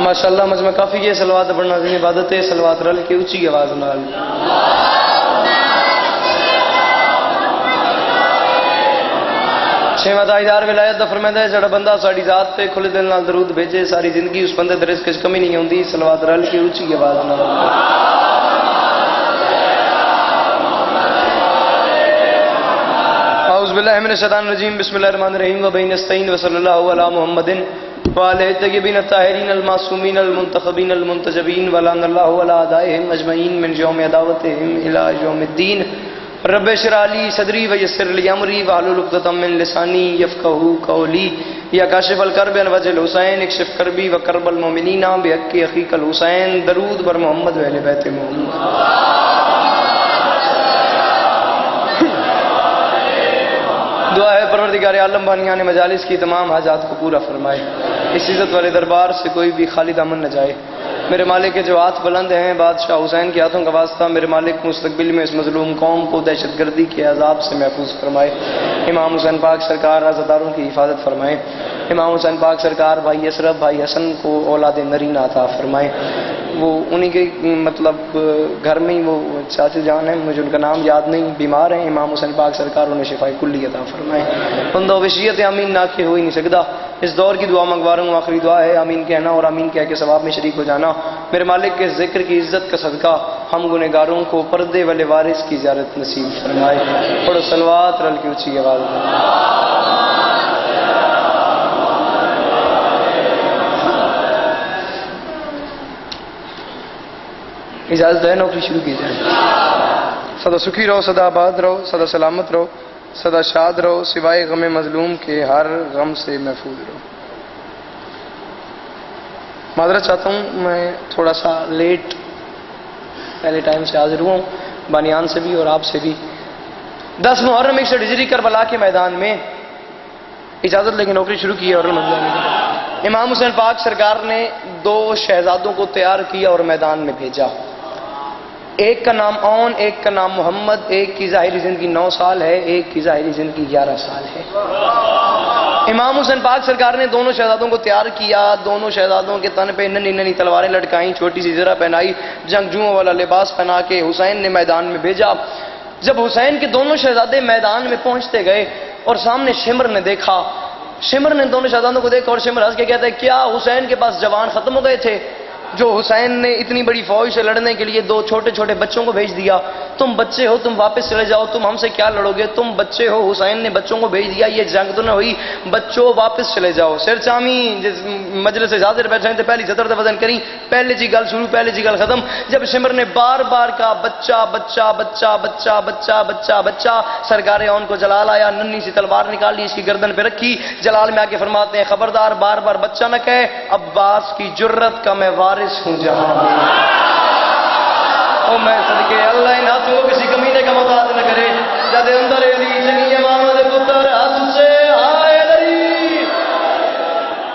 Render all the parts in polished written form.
ماشاءاللہ مجمع کافی یہ صلوات پڑھنا دین عبادت ہے، صلوات رل کے اونچی آواز نال چھواں تاجدار ولایت دا فرماندا ہے جڑا بندہ ساڈی ذات پہ کھلے دل نال درود بھیجے ساری زندگی اس بندے دے رزق وچ کمی نہیں ہوندی، صلوات رل کے اونچی آواز نال اعوذ باللہ من الشیطان الرجیم بسم اللہ الرحمن الرحیم وبین نستعین وصلی اللہ علی محمد وعلى الطيبين الطاهرين المعصومين المنتخبين المنتجبين ولعن الله على اعدائهم اجمعين من يوم عداوتهم الى يوم الدين رب اشرح لي صدري ويسر لي امري واحلل عقدة من لساني يفقهوا قولي يا كاشف الكرب عن وجه الحسين اكشف كربي وكرب المؤمنين بحق اخيك الحسين درود بر محمد و اہل بیت محمد دعا ہے پروردگار عالم بانیان مجالس کی تمام حاجات کو پورا فرمائے، اس عزت والے دربار سے کوئی بھی خالی دامن نہ جائے۔ میرے مالک کے جو ہاتھ بلند ہیں بادشاہ حسین کے ہاتھوں کا واسطہ میرے مالک مستقبل میں اس مظلوم قوم کو دہشت گردی کے عذاب سے محفوظ فرمائے، امام حسین پاک سرکار عزاداروں کی حفاظت فرمائے، امام حسین پاک سرکار بھائی اشرف بھائی حسن کو اولاد نرینہ عطا فرمائے، وہ انہی کے مطلب گھر میں ہی وہ چاچو جان ہیں، مجھے ان کا نام یاد نہیں، بیمار ہیں، امام حسین پاک سرکار انہیں شفاء کلی عطا فرمائے۔ بندہ وشیت آمین نہ کہ ہو ہی نہیں سکتا، اس دور کی دعا منگوا رہا ہوں، آخری دعا ہے آمین کہنا اور آمین کہہ کے ثواب میں شریک ہو جانا۔ میرے مالک کے ذکر کی عزت کا صدقہ ہم گنہگاروں کو پردے والے وارث کی زیارت نصیب فرمائے۔ پڑھو صلوات رل کی اونچی آواز میں۔ اجازت ہے نوکری شروع کی جائے۔ سدا سکھی رہو، سدا آباد رہو، سدا سلامت رہو، سدا شاد رہو، سوائے غم مظلوم کے ہر غم سے محفوظ رہو۔ معذرت چاہتا ہوں میں تھوڑا سا لیٹ پہلے ٹائم سے حاضر ہوا ہوں، بانیان سے بھی اور آپ سے بھی۔ 10 محرم 61 ہجری کربلا کے میدان میں اجازت لے کے نوکری شروع کی ہے اور امام حسین پاک سرکار نے 2 شہزادوں کو تیار کیا اور میدان میں بھیجا، ایک کا نام اون، ایک کا نام محمد، ایک کی ظاہری زندگی 9 سال ہے، ایک کی ظاہری زندگی 11 سال ہے۔ امام حسین پاک سرکار نے دونوں شہزادوں کو تیار کیا، دونوں شہزادوں کے تن پہ ننھی ننھی تلواریں لٹکائیں، چھوٹی سی زرہ پہنائی، جنگجوؤں والا لباس پہنا کے حسین نے میدان میں بھیجا۔ جب حسین کے دونوں شہزادے میدان میں پہنچتے گئے اور سامنے شمر نے دیکھا، شمر نے دونوں شہزادوں کو دیکھا اور شمر ہنس کے کہتا ہے کیا حسین کے پاس جوان ختم ہو گئے تھے جو حسین نے اتنی بڑی فوج سے لڑنے کے لیے 2 چھوٹے چھوٹے بچوں کو بھیج دیا؟ تم بچے ہو، تم واپس چلے جاؤ، تم ہم سے کیا لڑو گے؟ تم بچے ہو، حسین نے بچوں کو بھیج دیا، یہ جنگ تو نہ ہوئی، بچوں واپس چلے جاؤ۔ سر چامی جس مجلس سے حاضر بیٹھے تھے پہلی صدر وزن کری، پہلے جی گل شروع، پہلے جی گل ختم۔ جب شمر نے بار بار کہا بچہ بچہ بچہ بچہ بچہ بچہ بچہ، سرکار اون کو جلال آیا، ننھی سی تلوار نکالی، اس کی گردن پہ رکھی، جلال میں آ کے فرماتے ہیں خبردار بار بار بچہ نہ کہے، عباس کی جرت کا میں وارث ہوں جہاں او میں صدقے اللہ ان ہاتھوں کو کسی کمینے کا محتاج نہ کرے، جد اندر علی جنی امام دے پتر ہاتھ سے آئے علی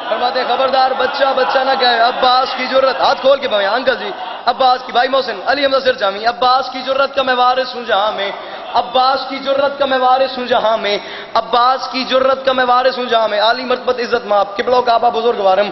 فرماتے خبردار بچہ بچہ نہ کہے، عباس کی جرت، ہاتھ کھول کے بھائی انکل جی، عباس کی، بھائی محسن علی حمزہ سر جامی، عباس کی جرت کا میں وارث ہوں جہاں میں، عباس کی جرت کا میں وارث ہوں جہاں میں، عباس کی جرت کا میں وارث ہوں جہاں میں۔ عالی مرتبت عزت ماں قبلہ کعبہ بزرگ وارم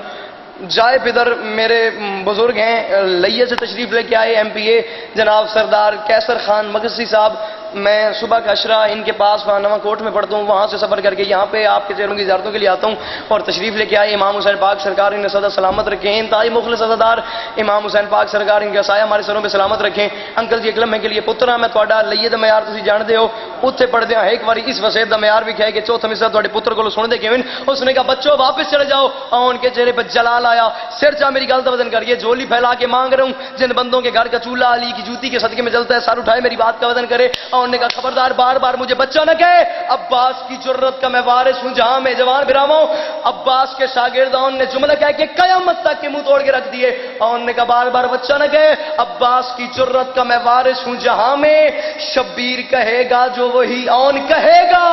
جائے پدر میرے بزرگ ہیں، لئیے سے تشریف لے کے آئے ایم پی اے جناب سردار کیسر خان مگسی صاحب، میں صبح کا اشرا ان کے پاس وہاں نواں کوٹ میں پڑھتا ہوں، وہاں سے سفر کر کے یہاں پہ آپ کے چہروں کی زیارتوں کے لیے آتا ہوں اور تشریف لے کے آئے امام حسین پاک سرکار انہیں صدا سلامت رکھیں، انتہائی مخلص عزادار امام حسین پاک سرکار ان کا سایہ ہمارے سروں پہ سلامت رکھیں۔ انکل جی ایک لمحے کے لیے پترا میں تھوڑا لئیے دا معیار تسی جانتے ہو، اتنے پڑھتے ہیں ایک باری اس وسیعت دا معیار بھی کہے کہ چوتھا مصرع تھوڑے پتر کو سن دے کیون، اس نے کہا بچوں واپس چلے جاؤ، اور ان کے چہرے پہ جلال آیا، سر چاہ میری گل وزن کر، یہ جھولی پھیلا کے مانگ رہا ہوں، جن بندوں کے گھر کا چولہا علی کی جوتی کے صدقے میں جلتا ہے، سر اٹھائے میری بات کا وزن کرے، اور انہوں نے کہا خبردار بار بار مجھے بچہ نہ کہے، عباس کی جرت کا میں وارث ہوں جہاں میں۔ جوان براؤں عباس کے شاگردان نے جملہ کہہ کے قیامت تک کے منہ توڑ کے رکھ دیے، اور انہوں نے کہا بار بار بچہ نہ کہے، عباس کی جرت کا میں وارث ہوں جہاں میں، شبیر کہے گا جو وہی اون کہے گا،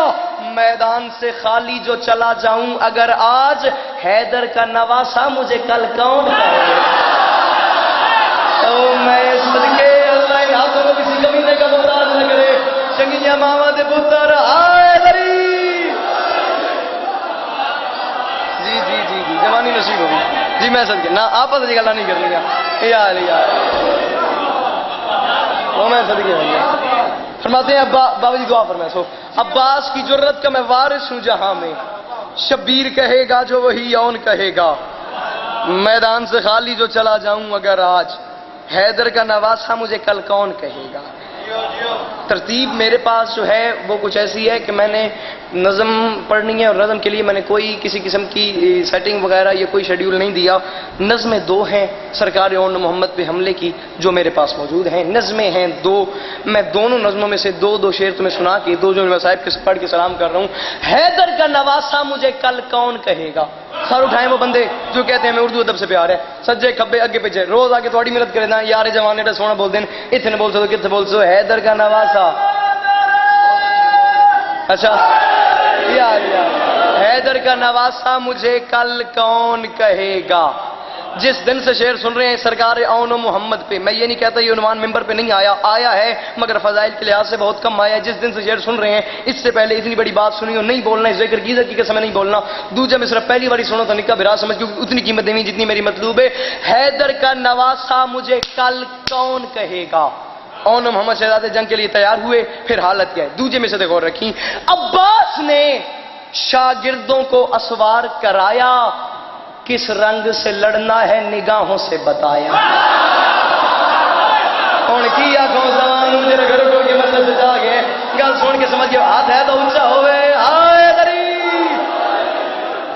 میدان سے خالی جو چلا جاؤں اگر آج، حیدر کا نواسا مجھے کل کون کہے گا؟ تو میں صدقے اللہ ان ہاتھوں کو کسی کمینے کا محتاج نہ کرے، چنگیاں ماما دے پتر آئے دری جی جی جی جی جوانی نصیب ہوگی۔ جی میں صدقے نہ آپس کی گلا نہیں کرنی یار یار وہ میں صدقے فرماتے ہیں بابا جی دعا فرمائے سو عباس کی جرت کا میں وارث ہوں جہاں میں شبیر کہے گا جو وہی یون کہے گا میدان سے خالی جو چلا جاؤں اگر آج حیدر کا نواسا مجھے کل کون کہے گا ترتیب میرے پاس جو ہے وہ کچھ ایسی ہے کہ میں نے نظم پڑھنی ہے اور نظم کے لیے میں نے کوئی کسی قسم کی سیٹنگ وغیرہ یا کوئی شیڈیول نہیں دیا نظمیں دو ہیں سرکار اون محمد پہ حملے کی جو میرے پاس موجود ہیں نظمیں ہیں دو میں دونوں نظموں میں سے دو شعر تمہیں سنا کے دو جو میں صاحب کے پڑھ کے سلام کر رہا ہوں حیدر کا نواسا مجھے کل کون کہے گا سر اٹھائیں وہ بندے جو کہتے ہیں ہمیں اردو ادب سے پیار ہے سجے کھبے اگے پیچھے روز آ کے تھوڑی محنت کرے نا یار جوان نے سونا بول دیں اتنے بول سو کتنے بول سو حیدر کا نواسا اچھا یار حیدر کا نواسا مجھے کل کون کہے گا جس دن سے شعر سن رہے ہیں سرکار اون و محمد پہ میں یہ نہیں کہتا یہ عنوان ممبر پہ نہیں آیا ہے مگر فضائل کے لحاظ سے بہت کم آیا ہے جس دن سے شعر سن رہے ہیں اس سے پہلے اتنی بڑی بات سنی ہو نہیں بولنا اس ذکر کی قسم میں نہیں بولنا دوجا میں صرف پہلی باری سنو تو نکاح برا سمجھ کیونکہ اتنی قیمت نہیں جتنی میری مطلوب ہے حیدر کا نواسا مجھے کل کون کہے گا اون محمد شہزاد جنگ کے لیے تیار ہوئے پھر حالت کیا ہے دوجے میں سے غور رکھیں عباس نے شاگردوں کو اسوار کرایا کس رنگ سے لڑنا ہے نگاہوں سے بتایا کون کی آنکھوں زمان مجھے گھر کو کے مطلب سے جا گئے گل سن کے سمجھ گئے ہاتھ ہے تو اونچا ہوئے آئے دری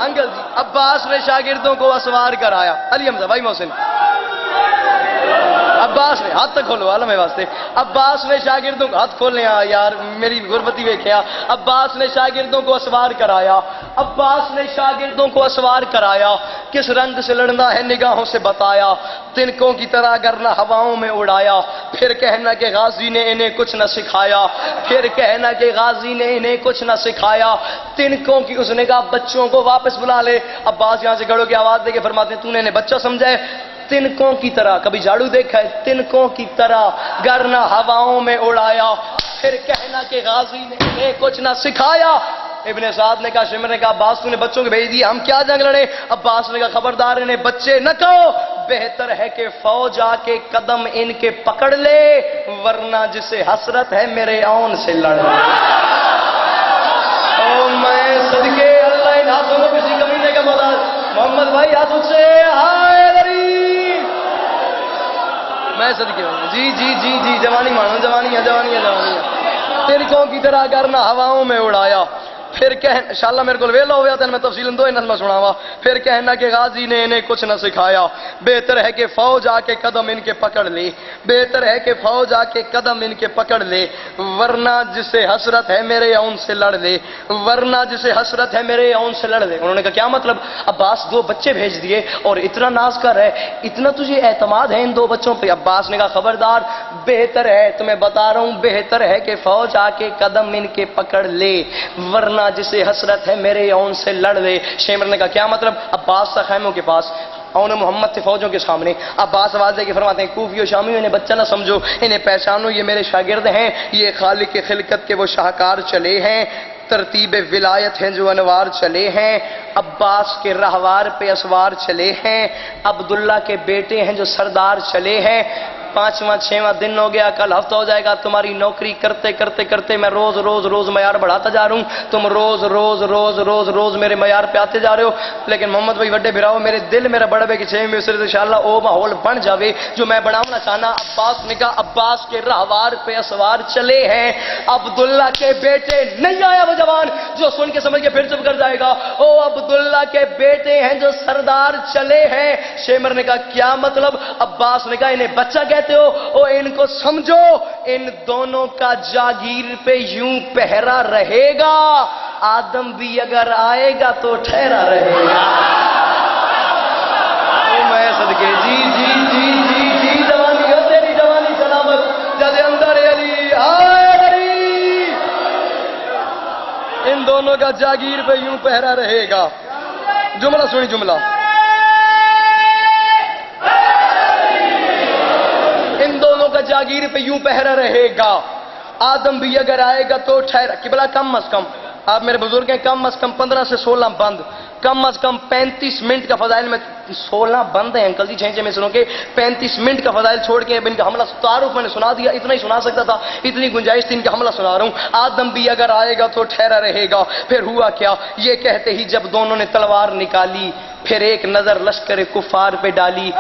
انکل جی عباس نے شاگردوں کو اسوار کرایا علی حمزہ بھائی محسن عباس نے ہاتھ کھولو عالم واسطے عباس نے شاگردوں کو ہاتھ کھولنے یار میری غربتی ویکھیا عباس نے شاگردوں کو اسوار کرایا عباس نے شاگردوں کو اسوار کرایا کس رنگ سے لڑنا ہے نگاہوں سے بتایا تنکوں کی طرح گرنا ہواؤں میں اڑایا پھر کہنا کہ غازی نے انہیں کچھ نہ سکھایا پھر کہنا کہ غازی نے انہیں کچھ نہ سکھایا تنکوں کی اس نے کہا بچوں کو واپس بلا لے عباس یہاں سے کھڑوں کی آواز دے کے فرماتے ہیں تو نے انہیں بچہ سمجھا ہے تنکوں کی طرح کبھی جھاڑو دیکھا ہے تنکوں کی طرح گرنا ہواؤں میں اڑایا پھر کہنا کہ غازی نے انہیں کچھ نہ سکھایا ابن سعد نے کہا شمر نے کہا عباس تو نے بچوں کو بھیج دیا ہم کیا جنگ لڑے عباس نے کہا خبردار انہیں بچے نہ کہو بہتر ہے کہ فوج آ کے قدم ان کے پکڑ لے ورنہ جسے حسرت ہے میرے اون سے لڑ او میں صدقے اللہ ان ہاتھوں کو کسی کمینے کا محتاج محمد بھائی ہاتھوں سے ہائے دری میں صدقے ہوں جی جی جی جی جوانی مانو جوانی ہے تنکوں کی طرح کرنا ہواؤں میں اڑایا پھر انشاءاللہ میرے کو ویلا ہو گیا تھا میں تفصیل دو نظمہ سناوا پھر کہنا کہ غازی نے انہیں کچھ نہ سکھایا بہتر ہے کہ فوج آ کے قدم ان کے پکڑ لے بہتر ہے کہ فوج آ کے قدم ان کے پکڑ لے ورنہ جسے حسرت ہے میرے اون سے لڑ لے ورنہ جسے حسرت ہے میرے اون سے لڑ لے انہوں نے کہا کیا مطلب عباس دو بچے بھیج دیے اور اتنا ناز کر ہے اتنا تجھے اعتماد ہے ان دو بچوں پہ عباس نے کہا خبردار بہتر ہے تمہیں بتا رہا ہوں بہتر ہے کہ فوج آ کے قدم ان کے پکڑ لے ورنہ جسے حسرت ہے میرے اون سے لڑ لے شیمر نے کہا کیا مطلب عباس تھا خیموں کے پاس اون محمد تھے فوجوں کے سامنے عباس آواز دے کے فرماتے ہیں کوفی و شامی انہیں بچہ نہ سمجھو انہیں پہچانو یہ میرے شاگرد ہیں یہ خالق خلقت کے وہ شاہکار چلے ہیں ترتیب ولایت ہیں جو انوار چلے ہیں عباس کے رہوار پہ اسوار چلے ہیں عبداللہ کے بیٹے ہیں جو سردار چلے ہیں 5واں 6واں دن ہو گیا کل ہفتہ ہو جائے گا تمہاری نوکری کرتے کرتے کرتے میں روز معیار بڑھاتا جا رہا ہوں تم روز میرے معیار پہ آتے جا رہے ہو لیکن محمد بھائی وڈے بھراؤ میرے دل میرا بڑا بے کہ 6 میں صرف انشاءاللہ او ماحول بن جاوے جو میں بنانا چاہنا عباس نے کہا عباس کے رہوار پہ اسوار چلے ہیں عبداللہ کے بیٹے نہیں آیا وہ جوان جو سن کے سمجھ کے پھر چپ کر جائے گا او عبداللہ کے بیٹے ہیں جو سردار چلے ہیں شیمر نے کہا کیا مطلب عباس نے کہا انہیں بچہ کہتے ہو او ان کو سمجھو ان دونوں کا جاگیر پہ یوں پہرا رہے گا آدم بھی اگر آئے گا تو ٹھہرا رہے گا او میں صدقے جی جی جی جی جی جوانی ہو تیری جوانی سلامت جد اندر علی آئے علی ان دونوں کا جاگیر پہ یوں پہرا رہے گا جملہ سنی جملہ ان دونوں کا جاگیر پہ یوں پہرا رہے گا آدم بھی اگر آئے گا تو ٹھہرا قبلہ کم از کم آپ میرے بزرگ ہیں، کم از کم 15 سے 16 بند، کم از کم 35 منٹ کا فضائل میں 16 بند ہیں انکل جی، 6 میں سنو کے 35 منٹ کا فضائل چھوڑ کے اب ان کا حملہ تعارف میں نے سنا دیا، اتنا ہی سنا سکتا تھا، اتنی گنجائش تھی، ان کا حملہ سنا رہا ہوں۔ آدم بھی اگر آئے گا تو ٹھہرا رہے گا، پھر ہوا کیا، یہ کہتے ہی جب دونوں نے تلوار نکالی، پھر ایک نظر لشکر کفار پہ ڈالی۔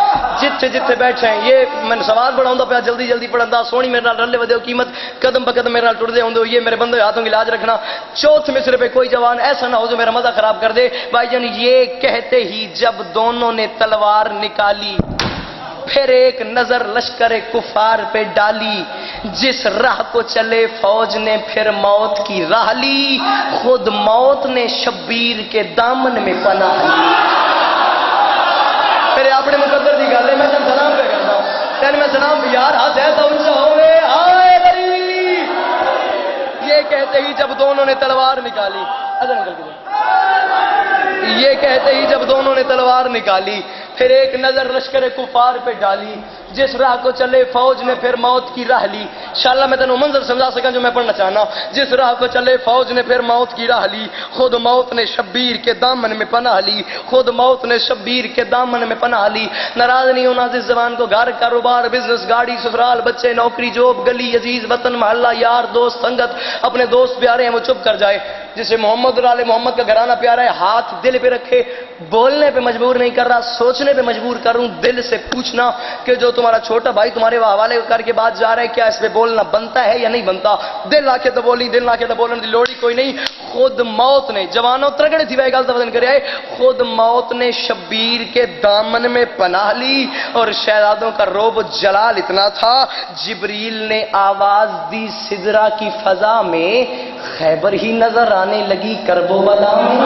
جتھے جتھے بیٹھے ہیں، یہ میں نے سوال پڑھاؤں پہ جلدی جلدی پڑھا، سونی میرے نال رلے ودے قیمت قدم بہ قدم میرے نال ٹر دے ہوندے، یہ میرے بندے ہاتھوں کی لاج رکھنا۔ چوتھ مصرے پہ کوئی جوان ایسا نہ ہو جو میرا مزہ خراب کر دے۔ بھائی جان یہ کہتے ہی جب دونوں نے تلوار نکالی، پھر ایک نظر لشکر کفار پہ ڈالی، جس راہ کو چلے فوج نے پھر موت کی راہ لی، خود موت نے شبیر کے دامن میں پناہ لی۔ میرے اپنے مقدر دی گل ہے، میں تم سلام پہ کرتا ہوں، تین میں سلام یار ہاتھ ایسا اونچا ہوئے آئے دری۔ یہ کہتے ہی جب دونوں نے تلوار نکالی، یہ کہتے ہی جب دونوں نے تلوار نکالی، پھر ایک نظر لشکر کفار پہ ڈالی، جس راہ کو چلے فوج نے پھر موت کی راہ لی۔ انشاءاللہ میں تینوں منظر سمجھا سکا جو میں پڑھنا چاہنا ہوں۔ جس راہ کو چلے فوج نے پھر موت کی راہ لی، خود موت نے شبیر کے دامن میں پناہ لی، خود موت نے شبیر کے دامن میں پناہ لی۔ ناراض نہیں ہونا جس زبان کو، گھر کاروبار بزنس گاڑی سسرال بچے نوکری جاب گلی عزیز وطن محلہ یار دوست سنگت اپنے دوست پیارے ہیں وہ چپ کر جائے۔ جسے محمد اور آل محمد کا گھرانہ پیارا ہے ہاتھ دل پہ رکھے، بولنے پہ مجبور نہیں کر رہا، سوچنے پہ مجبور کر رہا ہوں، دل سے پوچھنا کہ جو تمہارا چھوٹا بھائی تمہارے حوالے کر کے بات جا رہا ہے کیا اس پہ بولنا بنتا ہے یا نہیں بنتا؟ دل آ کے تو بولی، دل آ کے تو بولنے دی لوڑی کوئی نہیں۔ خود موت نے جوانوں ترگڑے تھی وے گل تو وزن کرے آئے، خود موت نے شبیر کے دامن میں پناہ لی، اور شہزادوں کا روب و جلال اتنا تھا جبریل نے آواز دی سدرا کی فضا میں، خیبر ہی نظر آنے لگی کرب و بلا میں۔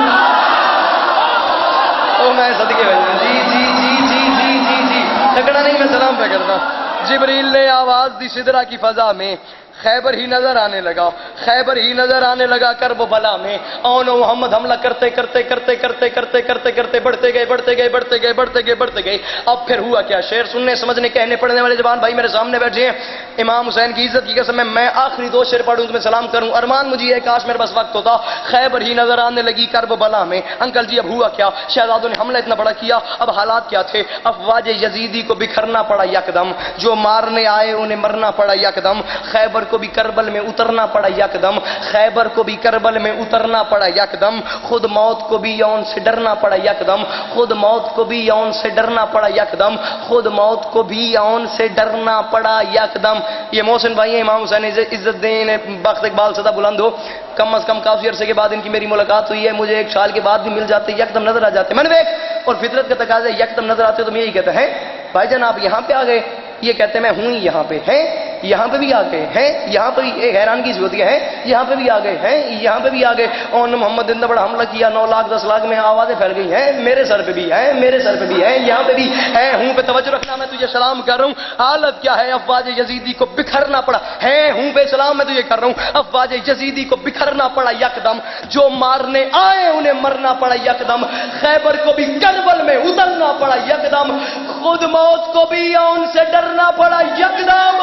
او میں صدقے بھائی جی جی جی جی جی جی جی تکڑا نہیں، میں سلام پہ کرتا ہوں۔ جبریل نے آواز دی سدرا کی فضا میں، خیبر ہی نظر آنے لگا، خیبر ہی نظر آنے لگا کرب و بلا میں۔ اون و محمد حملہ کرتے کرتے کرتے کرتے کرتے کرتے کرتے بڑھتے گئے بڑھتے گئے بڑھتے گئے بڑھتے گئے بڑھتے گئے۔ اب پھر ہوا کیا؟ شعر سننے سمجھنے کہنے پڑھنے والے جوان بھائی میرے سامنے بیٹھے ہیں، امام حسین کی عزت کی قسم میں آخری 2 شعر پڑھوں تمہیں سلام کروں۔ ارمان مجھے ہے کاش میرے پاس وقت ہوتا۔ خیبر ہی نظر آنے لگی کرب و بلا میں۔ انکل جی اب ہوا کیا؟ شہزادوں نے حملہ اتنا بڑا کیا، اب حالات کیا تھے؟ افواج یزیدی کو بکھرنا پڑا یکدم، جو مارنے آئے انہیں مرنا پڑا یکدم، خیبر کو بھی کربل میں اترنا پڑا یکدم، خیبر کو بھی کربل میں اترنا پڑا یکدم، خود موت کو بھی یون سے ڈرنا پڑا یکدم، خود موت کو بھی یون سے ڈرنا پڑا یکدم، خود موت کو بھی یون سے ڈرنا پڑا یکدم۔ یہ محسن بھائی ہیں، امام حسین عزت دین بخت اقبال صدا بلند ہو، کم از کم کافی عرصے کے بعد ان کی میری ملاقات ہوئی ہے، مجھے 1 سال کے بعد بھی مل جاتے، یکدم نظر آ جاتے، میں نے دیکھ اور فطرت کا تقاضا ہے یکدم نظر آتے ہو تو یہی کہتے ہیں بھائی جان آپ یہاں پہ آ گئے، یہ کہتے ہیں میں ہوں ہی یہاں پہ ہیں، یہاں پہ بھی آ گئے ہیں، یہاں پہ بھی ایک حیرانگی سی ہوتی ہے، یہاں پہ بھی آ گئے ہیں، یہاں پہ بھی آ گئے۔ اور محمد نے بڑا حملہ کیا، 9 لاکھ 10 لاکھ میں آوازیں پھیل گئی ہیں، میرے سر پہ بھی ہے، میرے سر پہ بھی ہے، یہاں پہ بھی ہے، ہوں پہ توجہ رکھنا، میں تجھے سلام کر رہا ہوں۔ حالت کیا ہے؟ افواج یزیدی کو بکھرنا پڑا ہے، ہوں پہ سلام میں تجھے کر رہا ہوں، افواج یزیدی کو بکھرنا پڑا یکدم، جو مارنے آئے انہیں مرنا پڑا یکدم، خیبر کو بھی کربل میں اترنا پڑا یکدم، خود موت کو بھی ان سے ڈرنا پڑا یکدم۔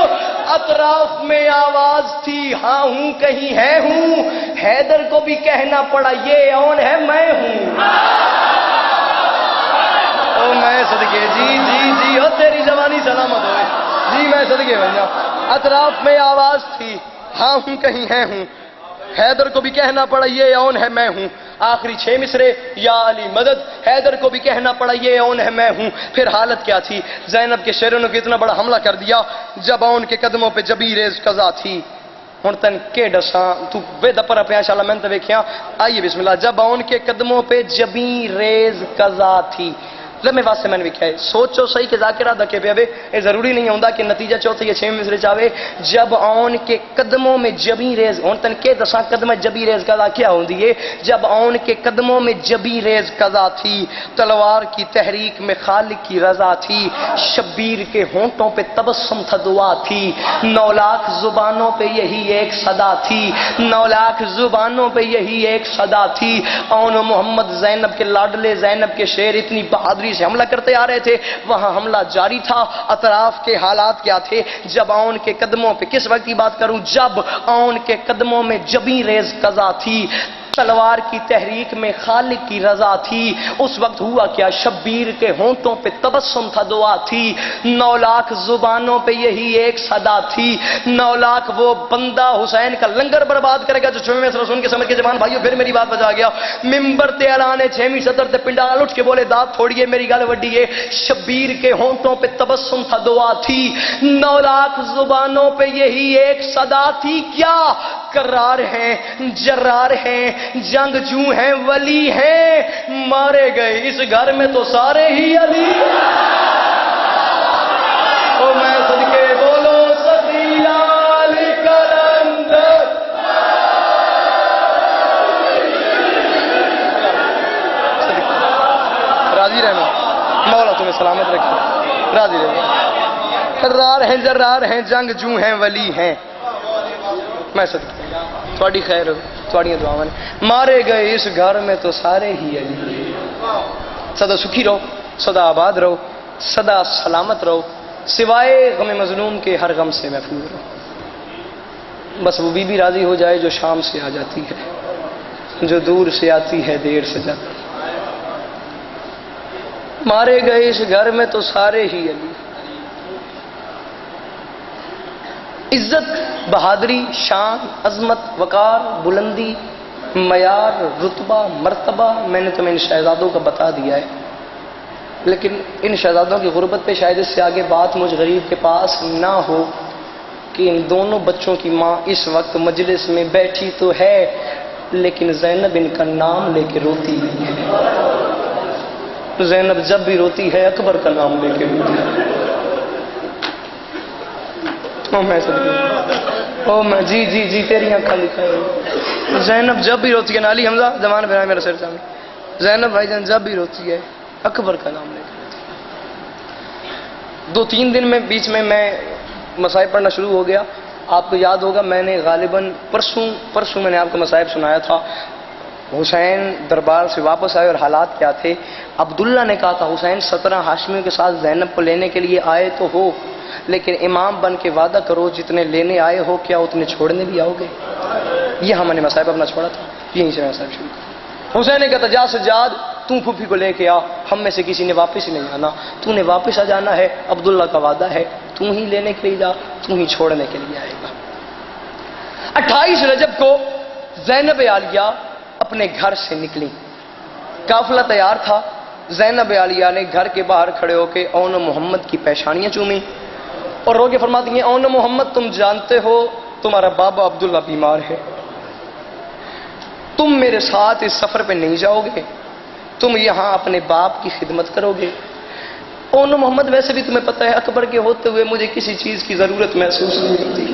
اطراف میں آواز تھی ہاں ہوں کہیں ہے ہوں، حیدر کو بھی کہنا پڑا یہ اون ہے میں ہوں۔ او میں صدقے جی جی جی او تیری زبانی سلامت ہوئے جی، میں صدقے بھیا۔ اطراف میں آواز تھی ہاں ہوں کہیں ہے ہوں، حیدر کو بھی کہنا پڑا یہ اون ہے میں ہوں۔ آخری 6 مصرے یا علی مدد، حیدر کو بھی کہنا پڑا یہ اون ہے میں ہوں۔ پھر حالت کیا تھی؟ زینب کے شیروں نے اتنا بڑا حملہ کر دیا، جب اون کے قدموں پہ جبی ریز قضا تھی۔ ہن تن کے ڈساں تو بے دپر پہ انشاءاللہ میں نے ویکھیا، آئیے بسم اللہ۔ جب اون کے قدموں پہ جبی ریز قضا تھی، لمحے واسطے میں نے لکھا ہے، سوچو صحیح کہ ذاکرہ دکے پہ آوے، یہ ضروری نہیں ہوندا کہ نتیجہ چوتھے یا 6 مصرے چاہے۔ جب آن کے قدموں میں جبی ریز، ہن تن کے دساں قدم جبی ریز قضا کیا ہوندی ہے؟ جب آن کے قدموں میں جبی ریز قضا تھی، تلوار کی تحریک میں خالق کی رضا تھی، شبیر کے ہونٹوں پہ تبسم تھا دعا تھی، 9 لاکھ زبانوں پہ یہی ایک صدا تھی، 9 لاکھ زبانوں پہ یہی ایک صدا تھی۔ آن محمد زینب کے لاڈلے زینب کے شیر اتنی بہادری سے حملہ کرتے آ رہے تھے، وہاں حملہ جاری تھا۔ اطراف کے حالات کیا تھے؟ جب آن کے قدموں پہ، کس وقت کی بات کروں؟ جب آن کے قدموں میں جبی ریز قضا تھی، تلوار کی تحریک میں خالق کی رضا تھی۔ اس وقت ہوا کیا، شبیر کے ہونٹوں پہ تبسم تھا، دعا تھی۔ 9 لاکھ زبانوں پہ یہی ایک صدا تھی۔ 9 لاکھ وہ بندہ حسین کا لنگر برباد کرے گا جو 6ویں میں سن کے سمجھ کے جوان بھائیو پھر میری بات بجا گیا۔ ممبر تے اعلانے 6ویں صدر تے پنڈال اٹھ کے بولے داد تھوڑیے میری گل وڈی ہے، شبیر کے ہونٹوں پہ تبسم تھا، دعا تھی۔ 9 لاکھ زبانوں پہ یہی ایک صدا تھی، کیا کرار ہیں، جرار ہیں، جنگجو ہیں، ولی ہیں، مارے گئے اس گھر میں تو سارے ہی علی۔ او میں صدقے بولو سدیال کلندر، راضی رہنا، مولا تمہیں سلامت رکھے، راضی رہنا۔ کرار ہیں، جرار ہیں، جنگجو ہیں، ولی ہیں، میں صدقے تھوڑی خیر ہو، تھوڑی دعاواں مارے گئے اس گھر میں تو سارے ہی علی۔ سدا سکھی رہو، سدا آباد رہو، سدا سلامت رہو، سوائے غم مظلوم کے ہر غم سے محفوظ رہو۔ بس وہ بی بی راضی ہو جائے جو شام سے آ جاتی ہے، جو دور سے آتی ہے دیر سے جاتی ہے۔ مارے گئے اس گھر میں تو سارے ہی علی۔ عزت، بہادری، شان، عظمت، وقار، بلندی، معیار، رتبہ، مرتبہ میں نے تمہیں ان شہزادوں کا بتا دیا ہے، لیکن ان شہزادوں کی غربت پہ شاید اس سے آگے بات مجھ غریب کے پاس نہ ہو کہ ان دونوں بچوں کی ماں اس وقت مجلس میں بیٹھی تو ہے، لیکن زینب ان کا نام لے کے روتی نہیں ہے۔ زینب جب بھی روتی ہے اکبر کا نام لے کے روتی ہے۔ جی تیری آنکھیں دکھائے۔ زینب جب بھی روتی ہے، نالی حمزہ زمان بھائی میرا سر سامنے، زینب بھائی جان جب بھی روتی ہے اکبر کا نام لے کے روتی ہے۔ 2-3 دن میں بیچ میں مصائب پڑھنا شروع ہو گیا۔ آپ کو یاد ہوگا میں نے غالباً پرسوں میں نے آپ کو مصائب سنایا تھا۔ حسین دربار سے واپس آئے اور حالات کیا تھے۔ عبداللہ نے کہا تھا حسین 17 ہاشمیوں کے ساتھ زینب کو لینے کے لیے آئے تو ہو، لیکن امام بن کے وعدہ کرو جتنے لینے آئے ہو کیا اتنے چھوڑنے بھی آؤ گے؟ یہ ہم نے مصائب اپنا چھوڑا تھا، یہیں سے مصائب شروع کیا۔ حسین نے کہا تھا جا سجاد تم پھوپھی کو لے کے آ، ہم میں سے کسی نے واپس ہی نہیں آنا، تو نے واپس آ جانا ہے، عبداللہ کا وعدہ ہے، تم ہی لینے کے لیے جا، تم ہی چھوڑنے کے لیے آئے گا۔ 28 رجب کو زینب عالیہ اپنے گھر سے نکلی، قافلہ تیار تھا۔ زینب عالیہ نے گھر کے باہر کھڑے ہو کے اون محمد کی پیشانیاں چومی اور رو کے فرماتی ہیں اون محمد تم جانتے ہو تمہارا بابا عبداللہ بیمار ہے، تم میرے ساتھ اس سفر پہ نہیں جاؤ گے، تم یہاں اپنے باپ کی خدمت کرو گے۔ اون محمد ویسے بھی تمہیں پتہ ہے اکبر کے ہوتے ہوئے مجھے کسی چیز کی ضرورت محسوس نہیں ہوتی،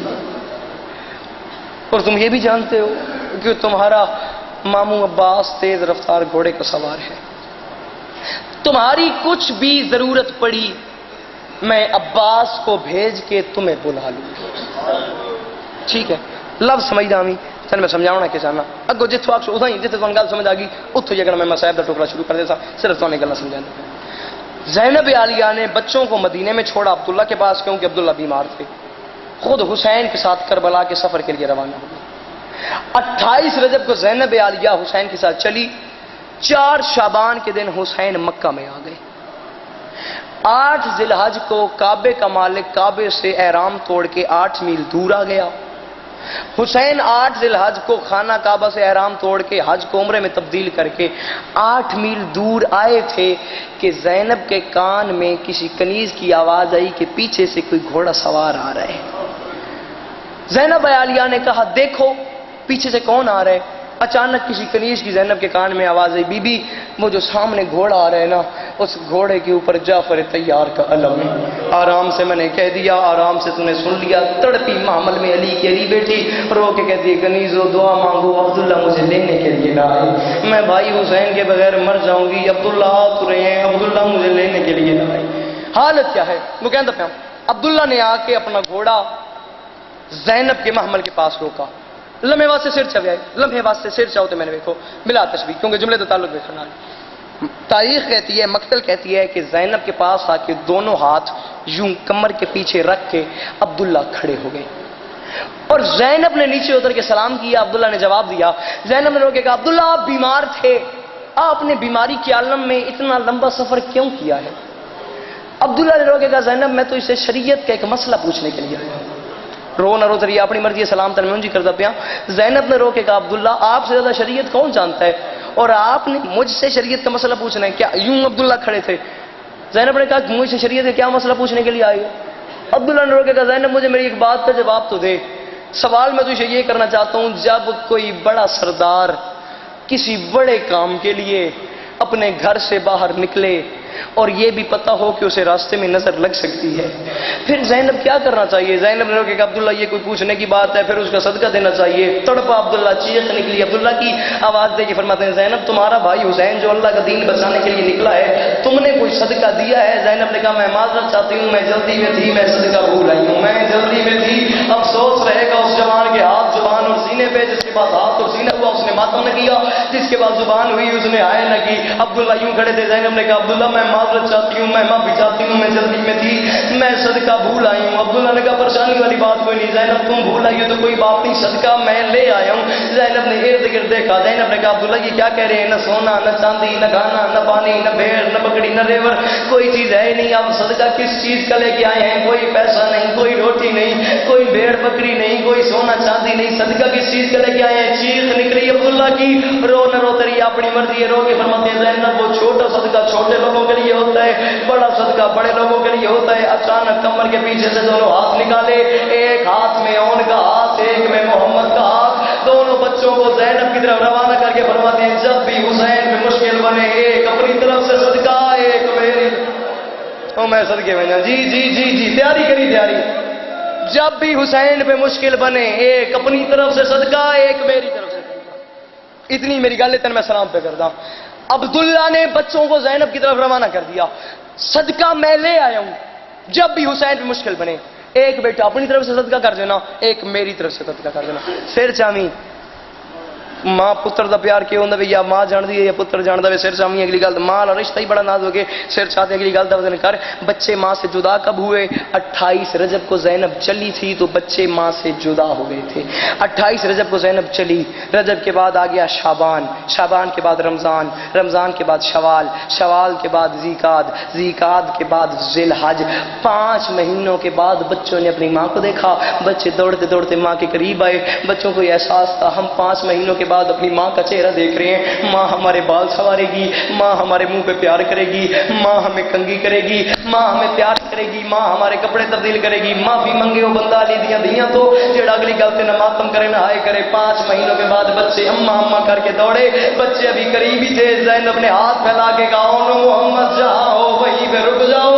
اور تم یہ بھی جانتے ہو کہ تمہارا ماموں عباس تیز رفتار گھوڑے کا سوار ہے، تمہاری کچھ بھی ضرورت پڑی میں عباس کو بھیج کے تمہیں بلا لوں گا۔ ٹھیک ہے لفظ سمجھ دامی تن میں سمجھاؤنا کہ چاہنا اگو جتوں آکھ ادھا ہی جتنے تمہیں گل سمجھ آ گئی اتوں ہی اگر میں مصائب کا ٹکڑا شروع کر دیتا صرف تمہیں گلنا سمجھانا۔ زینب عالیہ نے بچوں کو مدینے میں چھوڑا عبداللہ کے پاس کیونکہ عبداللہ بیمار تھے، خود حسین کے ساتھ کربلا کے سفر کے لیے روانہ ہو گئی۔ 28 رجب کو زینب عالیہ حسین کے ساتھ چلی، 4 شعبان کے دن حسین مکہ میں آ گئے۔ 8 ذی الحج کو کعبے کا مالک کعبے سے احرام توڑ کے 8 میل دور آ گیا۔ حسین 8 ذی الحج کو خانہ کعبہ سے احرام توڑ کے حج کو عمرے میں تبدیل کر کے 8 میل دور آئے تھے کہ زینب کے کان میں کسی کنیز کی آواز آئی کہ پیچھے سے کوئی گھوڑا سوار آ رہا ہے۔ زینب عالیہ نے کہا دیکھو پیچھے سے کون آ رہا ہے؟ اچانک کسی کنیز کی زینب کے کان میں آواز آئی بی بی وہ جو سامنے گھوڑا آ رہا ہے نا اس گھوڑے کے اوپر جعفر طیار کا علم ہے۔ آرام سے میں نے کہہ دیا، آرام سے تو نے سن لیا۔ تڑپی محمل میں علی کی علی بیٹی رو کے کہتی ہے کنیزو دعا مانگو عبداللہ مجھے لینے کے لیے نہ آئے، میں بھائی حسین کے بغیر مر جاؤں گی، عبداللہ آ تو رہے ہیں، عبداللہ مجھے لینے کے لیے نہ آئے۔ حالت کیا ہے وہ کہتا پہ عبداللہ نے آ کے اپنا گھوڑا زینب کے محمل کے پاس روکا، لمحے واسطے سر چوے آئے، لمحے واسطے سر چاہو تو میں نے دیکھو بلا تشبیہ کیونکہ جملے تو تعلق دیکھنا ہے۔ تاریخ کہتی ہے مقتل کہتی ہے کہ زینب کے پاس آ کے دونوں ہاتھ یوں کمر کے پیچھے رکھ کے عبداللہ کھڑے ہو گئے۔ اور زینب نے نیچے اتر کے سلام کیا، عبداللہ نے جواب دیا۔ زینب نے رو کے کہا عبداللہ آپ بیمار تھے، آپ نے بیماری کے عالم میں اتنا لمبا سفر کیوں کیا ہے؟ عبداللہ نے رو کے کہا زینب میں تو اسے شریعت کا ایک مسئلہ پوچھنے کے لیے آیا ہوں۔ رو نہ رو تری اپنی مرضی سلام تن میں کرتا پیا۔ زینب نے رو کے کہا عبداللہ آپ سے زیادہ شریعت کون جانتا ہے، اور آپ نے مجھ سے شریعت کا مسئلہ پوچھنا ہے کیا؟ یوں عبداللہ کھڑے تھے۔ زینب نے کہا مجھ سے شریعت کا کیا مسئلہ پوچھنے کے لیے آئی ہے؟ عبداللہ نے رو کے کہا زینب مجھے میری ایک بات کا جواب تو دے۔ سوال میں تجھے یہ کرنا چاہتا ہوں، جب کوئی بڑا سردار کسی بڑے کام کے لیے اپنے گھر سے باہر نکلے اور یہ بھی پتہ ہو کہ اسے راستے میں نظر لگ سکتی ہے، پھر زینب کیا کرنا چاہیے؟ زینب نے کہا عبداللہ یہ کوئی پوچھنے کی بات ہے، پھر اس کا صدقہ دینا چاہیے۔ تڑپا عبداللہ، چیخ نکلی عبداللہ کی، آواز دے کے فرماتے ہیں زینب تمہارا بھائی حسین جو اللہ کا دین بچانے کے لیے نکلا ہے، تم نے کوئی صدقہ دیا ہے؟ زینب نے کہا میں معذرت چاہتی ہوں، میں جلدی میں تھی، میں صدقہ بھول آئی ہوں، میں جلدی میں تھی۔ افسوس رہے گا اس جوان کے ہاتھ زبان اور سینے پہ، جس کے بعد ہاتھ اور سینہ ہوا اس نے ماتم نہ کیا، جس کے بعد زبان ہوئی اس نے آئے نہ کی۔ عبداللہ یوں کھڑے تھے۔ زینب نے کہا عبداللہ میں معذرت چاہتی ہوں، میں معافی چاہتی ہوں، میں جلدی میں تھی، میں صدقہ بھول آئی ہوں۔ عبداللہ نے کہا پریشانی والی بات کوئی نہیں زینب، تم بھول آئی ہو تو کوئی بات نہیں، صدقہ میں لے آیا ہوں۔ زینب نے ارد گرد دیکھا۔ زینب نے کہا عبداللہ یہ کیا کہہ رہے ہیں؟ نہ سونا، نہ چاندی، نہ گانا، نہ پانی، نہ بھیڑ، نہ بکری، نہ ریور، کوئی چیز ہے ہی نہیں۔ آپ صدقہ کس چیز کا لے کے آئے ہیں؟ کوئی پیسہ نہیں، کوئی روٹی نہیں، کوئی بھیڑ بکری نہیں، کوئی سونا چاندی نہیں، صدقہ کس چیز کا لے کے آئے ہیں؟ چیخ نکلی عبداللہ کی۔ رو نہ رو تری اپنی مرضی ہے، رو کے فرماتے ہیں زینب وہ چھوٹا صدقہ چھوٹے لوگوں کے لیے ہوتا ہے، بڑا صدقہ بڑے لوگوں کے لیے ہوتا ہے۔ اچانک کمر کے پیچھے سے دونوں ہاتھ نکالے، ایک ہاتھ میں اون کا ہاتھ، ایک میں محمد کا ہاتھ، دونوں بچوں کو زینب کی طرف روانہ کر کے فرماتے ہیں جب بھی حسین میں مشکل بنے ایک اپنی طرف سے صدقہ، ایک میری۔ او میں صدقے میں جی جی جی جی تیاری کری تیاری۔ جب بھی حسین پہ مشکل بنے ایک اپنی طرف سے صدقہ، ایک میری طرف سے صدقہ۔ اتنی میری گل ہے، میں سلام پہ کرتا ہوں۔ عبداللہ نے بچوں کو زینب کی طرف روانہ کر دیا، صدقہ میں لے آیا ہوں، جب بھی حسین پہ مشکل بنے ایک بیٹا اپنی طرف سے صدقہ کر دینا، ایک میری طرف سے صدقہ کر دینا۔ پھر چاہویں ماں پتر دا پیار کیوں ہوندا یا ماں جاندی ہے یا پتر جاندا ہے، سر چاہویں اگلی گل ماں والا رشتہ ہی بڑا ناز ہو کے سر چاہتے اگلی گل دا وزن کر۔ بچے ماں سے جدا کب ہوئے؟ 28 رجب کو زینب چلی تھی تو بچے ماں سے جدا ہو گئے تھے۔ 28 رجب کو زینب چلی، رجب کے بعد آ گیا شعبان، شعبان کے بعد رمضان، رمضان کے بعد شوال، شوال کے بعد ذیقعد، ذیقعد کے بعد ذی الحج۔ 5 مہینوں کے بعد بچوں نے اپنی ماں کو دیکھا، بچے دوڑتے دوڑتے ماں کے قریب آئے۔ بچوں کو یہ احساس تھا ہم 5 مہینوں کے بعد اپنی ماں کا چہرہ دیکھ رہے ہیں، ماں ہمارے بال سنوارے گی، ماں ہمارے منہ پہ پیار کرے گی، ماں ہمیں کنگھی کرے گی، ماں ہمیں پیار کرے گی، ماں ہمارے کپڑے تبدیل کرے گی۔ معافی منگے ہو بندہ علی دیاں دیاں تو جڑا اگلی گل تے نہ ماتم کرے نہ ہائے کرے۔ 5 مہینوں کے بعد بچے اماں اماں کر کے دوڑے، بچے ابھی قریب ہی تھے۔ زینب نے ہاتھ پھیلا کے کہا او محمد جہاں ہو وہیں پہ رک جاؤ،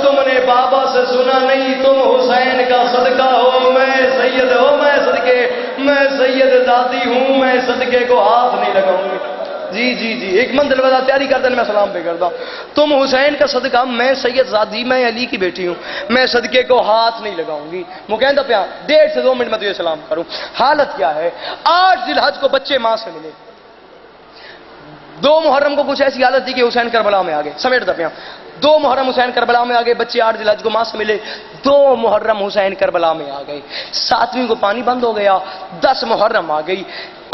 تم نے بابا سے سنا نہیں، تم حسین کا صدقہ ہو، میں سید ہو، میں صدقے، میں سید ذاتی ہوں، میں صدقے کو ہاتھ نہیں لگاؤں گی۔ جی جی جی ایک منزل وزا تیاری کرتے ہیں، میں سلام پہ کرتا ہوں۔ تم حسین کا صدقہ، میں سید ذاتی، میں علی کی بیٹی ہوں، میں صدقے کو ہاتھ نہیں لگاؤں گی۔ مکہندہ پیا 1.5 سے 2 منٹ میں تجھے سلام کروں۔ حالت کیا ہے؟ 8 ذی الحج کو بچے ماں سے ملے، 2 محرم کو کچھ ایسی حالت تھی کہ حسین کربلا میں آ گئے، سمیٹ دپیا 2 محرم حسین کربلا میں آ گئے، بچے 8 ذی الحج کو ماں سے ملے، 2 محرم حسین کربلا میں آ گئے، 7ویں کو پانی بند ہو گیا، 10 محرم آ گئی۔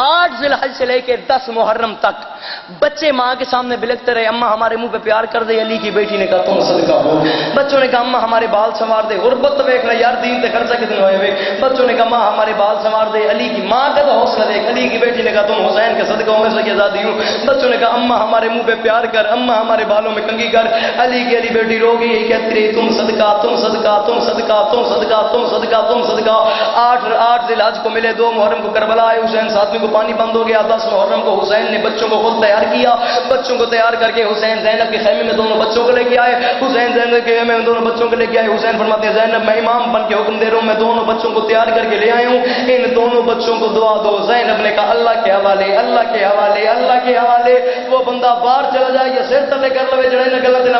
8 ذی الحج سے لے کے 10 محرم تک بچے ماں کے سامنے بلکتے رہے، اماں ہمارے منہ پہ پیار کر دے۔ علی کی بیٹی نے کہا تم صدقہ ہو۔ بچوں نے کہا اماں ہمارے بال سنوار دے، غربت دیکھنا یار دین تے خرچہ کتنے ہوئے ہوئے۔ بچوں نے کہا ماں ہمارے بال سنوار دے۔ علی کی ماں کا تو حوصلہ دیکھ، علی کی بیٹی نے کہا تم حسین کے صدقہ میں سے آزادی ہوں۔ بچوں نے کہا اماں ہمارے منہ پہ پیار کر، اماں ہمارے بالوں میں کنگھی کر۔ علی کی علی بیٹی رو گئی، کہتی رہی تم صدقہ، تم صدقہ، تم صدقہ، تم صدقہ، تم صدقہ، تم صدقہ۔ 8 ذی الحج کو ملے، 2 محرم کو کربلا آئے حسین، 7ویں کو پانی بند ہو گیا، 10 محرم کو حسین نے بچوں کو خود تیار کیا۔ بچوں کو تیار کر کے حسین زینب کے خیمے میں دونوں بچوں کو لے کے آئے، حسین زینب کے خیمے میں دونوں بچوں کو لے کے آئے۔ حسین فرماتے ہیں زینب میں امام بن کے حکم دے رہا ہوں، میں دونوں بچوں کو تیار کر کے لے آیا ہوں، ان دونوں بچوں کو دعا دو۔ زینب نے کہا اللہ کے حوالے، اللہ کے حوالے، اللہ کے حوالے۔ وہ بندہ باہر چلا جائے یا سر تلے کر لے جڑے نہ گلت نہ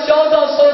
1400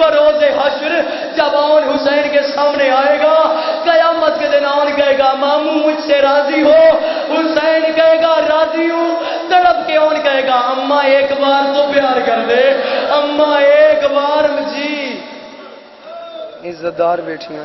بروز حشر جب آن حسین کے سامنے آئے گا، قیامت کے دن آن کہے گا ماموں مجھ سے راضی ہو، حسین کہے گا راضی ہوں، تڑپ کے آن کہے گا اماں ایک بار تو پیار کر دے، اماں ایک بار جی۔ عزت دار بیٹیاں